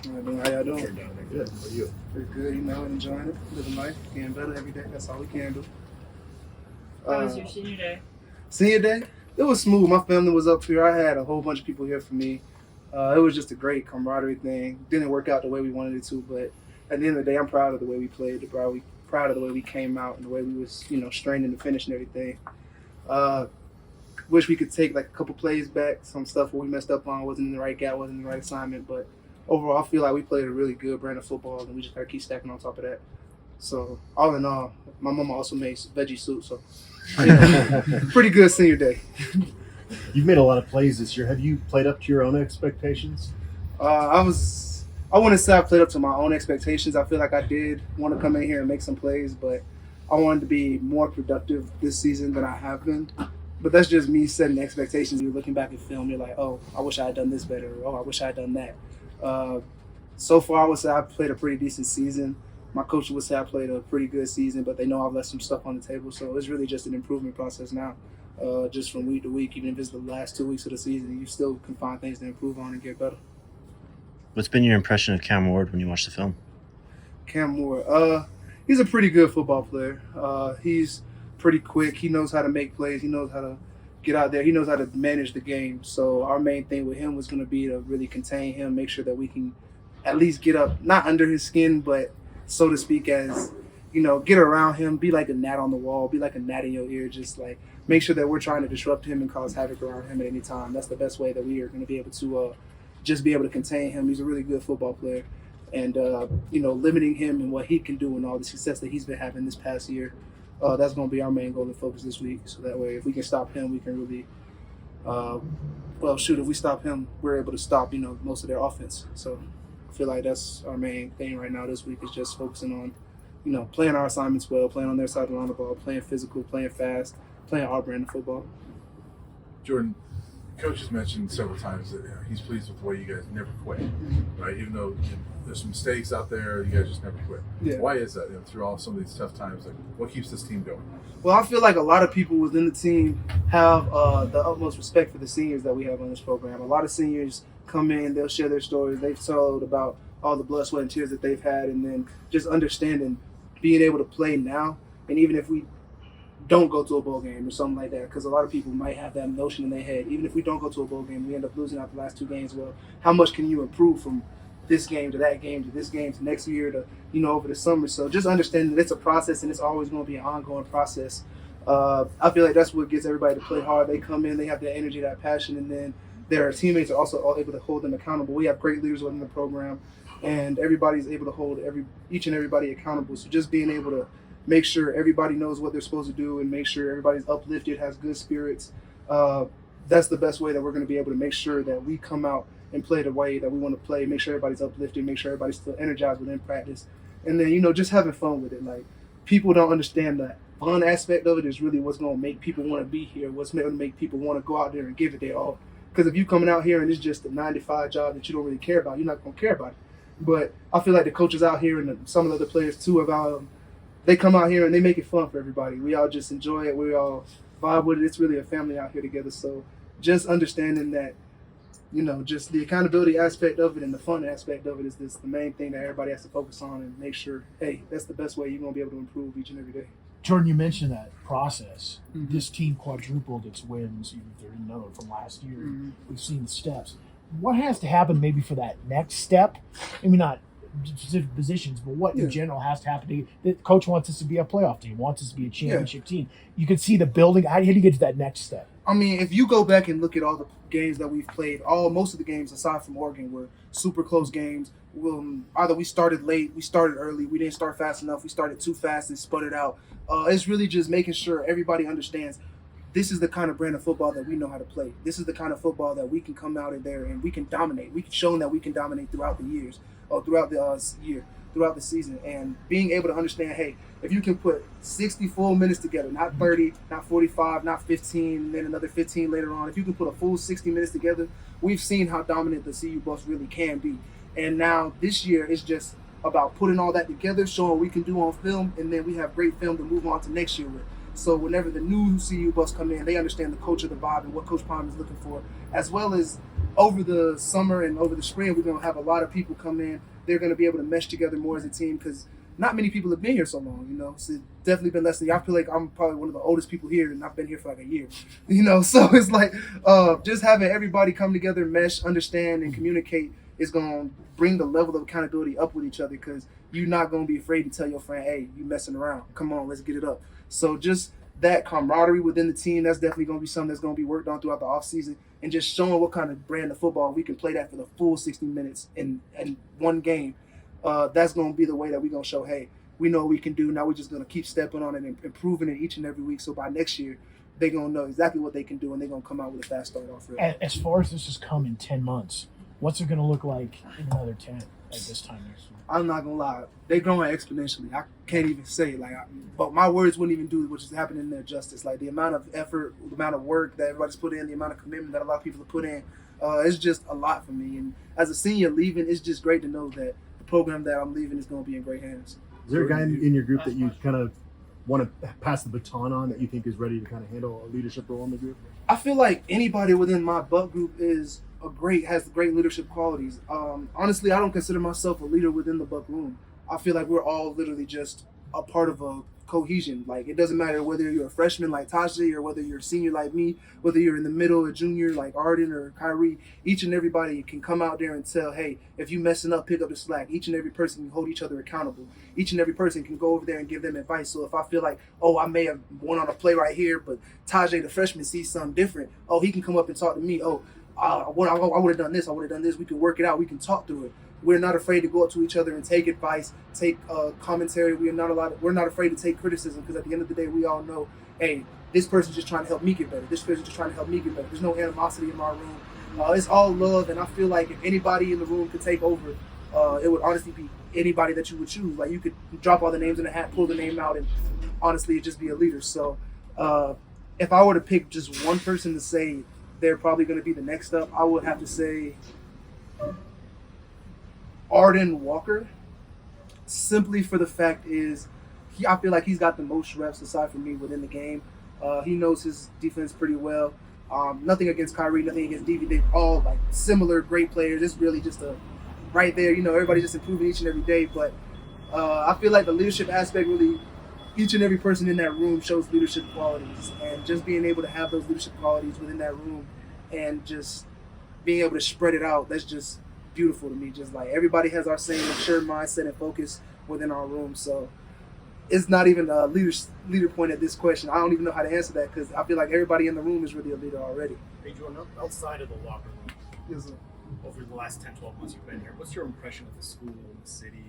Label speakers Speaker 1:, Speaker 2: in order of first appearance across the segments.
Speaker 1: How y'all doing?
Speaker 2: Good. How are you?
Speaker 1: Pretty good, enjoying it, living life, getting better every day. That's all we can do.
Speaker 3: How was your senior day?
Speaker 1: Senior day? It was smooth. My family was up here. I had a whole bunch of people here for me. It was just a great camaraderie thing. Didn't work out the way we wanted it to, but at the end of the day, I'm proud of the way we played. Proud of the way we came out and the way we was, straining the finish and everything. Wish we could take like a couple plays back. Some stuff where we messed up on wasn't in the right gap, wasn't in the right assignment. But overall, I feel like we played a really good brand of football, and we just gotta keep stacking on top of that. So all in all, my mama also made veggie soup, so pretty good senior day.
Speaker 2: You've made a lot of plays this year. Have you played up to your own expectations?
Speaker 1: I wouldn't say I played up to my own expectations. I feel like I did want to come in here and make some plays, but I wanted to be more productive this season than I have been. But that's just me setting expectations. You're looking back at film, you're like, oh, I wish I had done this better. Or, oh, I wish I had done that. So far, I would say I played a pretty decent season. My coach would say I played a pretty good season, but they know I've left some stuff on the table. So it's really just an improvement process now. Just from week to week, even if it's the last 2 weeks of the season, you still can find things to improve on and get better.
Speaker 4: What's been your impression of Cam Ward when you watch the film?
Speaker 1: Cam Ward, he's a pretty good football player. He's pretty quick. He knows how to make plays. He knows how to get out there. He knows how to manage the game. So our main thing with him was going to be to really contain him, make sure that we can at least get up, not under his skin, but so to speak, as, get around him, be like a gnat on the wall, be like a gnat in your ear, just like make sure that we're trying to disrupt him and cause havoc around him at any time. That's the best way that we are going to be able to just be able to contain him. He's a really good football player. And, limiting him and what he can do and all the success that he's been having this past year, that's going to be our main goal and focus this week. So that way, if we can stop him, we can really, if we stop him, we're able to stop, most of their offense. So I feel like that's our main thing right now this week is just focusing on, playing our assignments well, playing on their side of the line of the ball, playing physical, playing fast, playing our brand of football.
Speaker 5: Jordan, Coach has mentioned several times that he's pleased with the way you guys never quit, right? Even though there's some mistakes out there, you guys just never quit.
Speaker 1: Yeah.
Speaker 5: Why is that? Through all some of these tough times, like what keeps this team going?
Speaker 1: Well, I feel like a lot of people within the team have the utmost respect for the seniors that we have on this program. A lot of seniors come in, they'll share their stories. They've told about all the blood, sweat, and tears that they've had, and then just understanding being able to play now, and even if we don't go to a bowl game or something like that, because a lot of people might have that notion in their head. Even if we don't go to a bowl game, we end up losing out the last 2 games. Well, how much can you improve from this game to that game to this game to next year to, over the summer? So just understanding that it's a process and it's always going to be an ongoing process. I feel like that's what gets everybody to play hard. They come in, they have that energy, that passion, and then their teammates are also all able to hold them accountable. We have great leaders within the program, and everybody's able to hold each and everybody accountable. So just being able to make sure everybody knows what they're supposed to do and make sure everybody's uplifted, has good spirits. That's the best way that we're going to be able to make sure that we come out and play the way that we want to play, make sure everybody's uplifted, make sure everybody's still energized within practice. And then, just having fun with it. Like, people don't understand that fun aspect of it is really what's going to make people want to be here, what's going to make people want to go out there and give it their all. Because if you coming out here and it's just a 9-to-5 job that you don't really care about, you're not going to care about it. But I feel like the coaches out here and some of the other players too have they come out here and they make it fun for everybody. We all just enjoy it. We all vibe with it. It's really a family out here together. So just understanding that, just the accountability aspect of it and the fun aspect of it is the main thing that everybody has to focus on and make sure, hey, that's the best way you're going to be able to improve each and every day.
Speaker 6: Jordan, you mentioned that process.
Speaker 1: Mm-hmm.
Speaker 6: This team quadrupled its wins, even if there isn't another from last year.
Speaker 1: Mm-hmm.
Speaker 6: We've seen the steps. What has to happen maybe for that next step? Maybe not specific positions, but what in general has to happen? The coach wants us to be a playoff team, wants us to be a championship team. You can see the building. How do you get to that next step?
Speaker 1: I mean, if you go back and look at all the games that we've played, most of the games aside from Oregon were super close games. Either we started late, we started early, we didn't start fast enough, we started too fast and sputtered out. It's really just making sure everybody understands this is the kind of brand of football that we know how to play. This is the kind of football that we can come out in there and we can dominate. We can show them that we can dominate throughout the years, or throughout the season. And being able to understand, hey, if you can put 60 full minutes together, not 30, not 45, not 15, and then another 15 later on, if you can put a full 60 minutes together, we've seen how dominant the CU Buffs really can be. And now this year it's just about putting all that together, showing what we can do on film, and then we have great film to move on to next year with. So whenever the new CU bus come in, they understand the culture, the vibe, and what Coach Palm is looking for, as well as over the summer and over the spring, we're going to have a lot of people come in. They're going to be able to mesh together more as a team because not many people have been here so long, So it's definitely been less than I feel like I'm probably one of the oldest people here, and I've been here for like a year, So it's like just having everybody come together, mesh, understand, and communicate is going to bring the level of accountability up with each other because you're not going to be afraid to tell your friend, hey, you messing around. Come on, let's get it up. So just that camaraderie within the team, that's definitely going to be something that's going to be worked on throughout the offseason, and just showing what kind of brand of football we can play that for the full 60 minutes in one game. That's going to be the way that we're going to show, hey, we know what we can do. Now we're just going to keep stepping on it and improving it each and every week. So by next year, they're going to know exactly what they can do, and they're going to come out with a fast start off.
Speaker 6: As far as this has come in 10 months, what's it going to look like in another 10 at this time next year?
Speaker 1: I'm not going to lie. They're growing exponentially. I can't even say it. But my words wouldn't even do what is happening there justice. Like the amount of effort, the amount of work that everybody's put in, the amount of commitment that a lot of people have put in, it's just a lot for me. And as a senior leaving, it's just great to know that the program that I'm leaving is going to be in great hands.
Speaker 2: Is there a guy in your group that you kind of want to pass the baton on that you think is ready to kind of handle a leadership role in the group?
Speaker 1: I feel like anybody within my Buck group has great leadership qualities. Honestly, I don't consider myself a leader within the Buck room. I feel like we're all literally just a part of a cohesion. Like it doesn't matter whether you're a freshman like Tajay or whether you're a senior like me, whether you're in the middle, a junior like Arden or Kyrie. Each and everybody can come out there and tell, hey, if you messing up, pick up the slack. Each and every person can hold each other accountable. Each and every person can go over there and give them advice. So if I feel like, oh, I may have won on a play right here, but Tajay the freshman sees something different, oh, he can come up and talk to me. Oh, I would have done this. I would have done this. We can work it out. We can talk through it. We're not afraid to go up to each other and take advice, take commentary. We're not afraid to take criticism because at the end of the day, we all know, hey, this person's just trying to help me get better. This person's just trying to help me get better. There's no animosity in my room. It's all love, and I feel like if anybody in the room could take over, it would honestly be anybody that you would choose. Like you could drop all the names in a hat, pull the name out, and honestly, it'd just be a leader. So if I were to pick just one person to say they're probably going to be the next up, I would have to say Arden Walker, simply for the fact is I feel like he's got the most reps aside from me within the game. He knows his defense pretty well. Nothing against Kyrie, nothing against DV. They're all like similar great players. It's really just right there, everybody just improving each and every day. But I feel like the leadership aspect really, each and every person in that room shows leadership qualities, and just being able to have those leadership qualities within that room and just being able to spread it out, that's just beautiful to me. Just like everybody has our same mature mindset and focus within our room. So it's not even a leader point at this question. I don't even know how to answer that because I feel like everybody in the room is really a leader already.
Speaker 7: Hey, Jordan, outside of the locker room,
Speaker 1: Yes, sir.
Speaker 7: over the last 10, 12 months you've been here, what's your impression of the school, the city?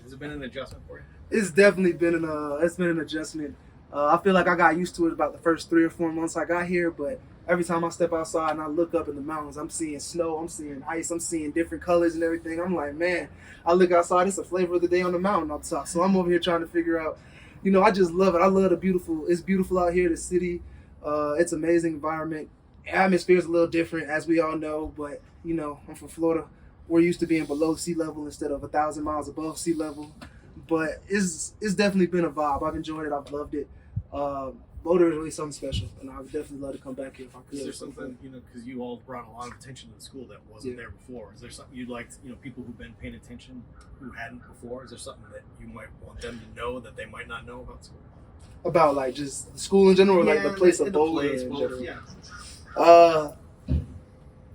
Speaker 7: Has it been an adjustment for you?
Speaker 1: It's definitely been an adjustment. I feel like I got used to it about the first 3 or 4 months I got here, but every time I step outside and I look up in the mountains, I'm seeing snow, I'm seeing ice, I'm seeing different colors and everything. I'm like, man, I look outside, it's a flavor of the day on the mountain up top. So I'm over here trying to figure out, I just love it. I love it's beautiful out here, the city. It's an amazing environment. Atmosphere is a little different, as we all know, but, I'm from Florida. We're used to being below sea level instead of 1,000 miles above sea level. But it's definitely been a vibe. I've enjoyed it. I've loved it. Boulder is really something special, and I would definitely love to come back here if I could.
Speaker 7: Is there something, because you all brought a lot of attention to the school that wasn't there before? Is there something you'd like, people who've been paying attention who hadn't before? Is there something that you might want them to know that they might not know about school?
Speaker 1: About like just the school in general, or like the place of Boulder in general?
Speaker 7: Yeah.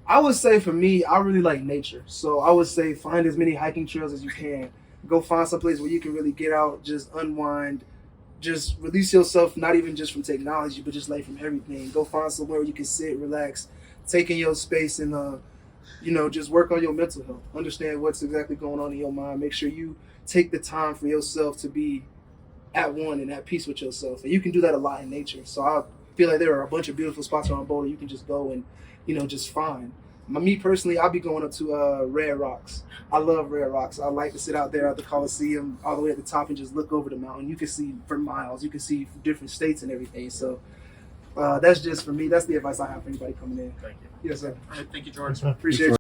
Speaker 1: I would say for me, I really like nature. So I would say find as many hiking trails as you can. Go find some place where you can really get out, just unwind, just release yourself, not even just from technology, but just like from everything. Go find somewhere where you can sit, relax, take in your space, and just work on your mental health. Understand what's exactly going on in your mind. Make sure you take the time for yourself to be at one and at peace with yourself. And you can do that a lot in nature. So I feel like there are a bunch of beautiful spots around Boulder you can just go and, just find. Me personally, I'll be going up to Red Rocks. I love Red Rocks. I like to sit out there at the Coliseum all the way at the top and just look over the mountain. You can see for miles. You can see different states and everything. So that's just for me. That's the advice I have for anybody coming in.
Speaker 7: Thank you.
Speaker 1: Yes, sir.
Speaker 7: All right, thank you, Jordan.
Speaker 1: Appreciate it.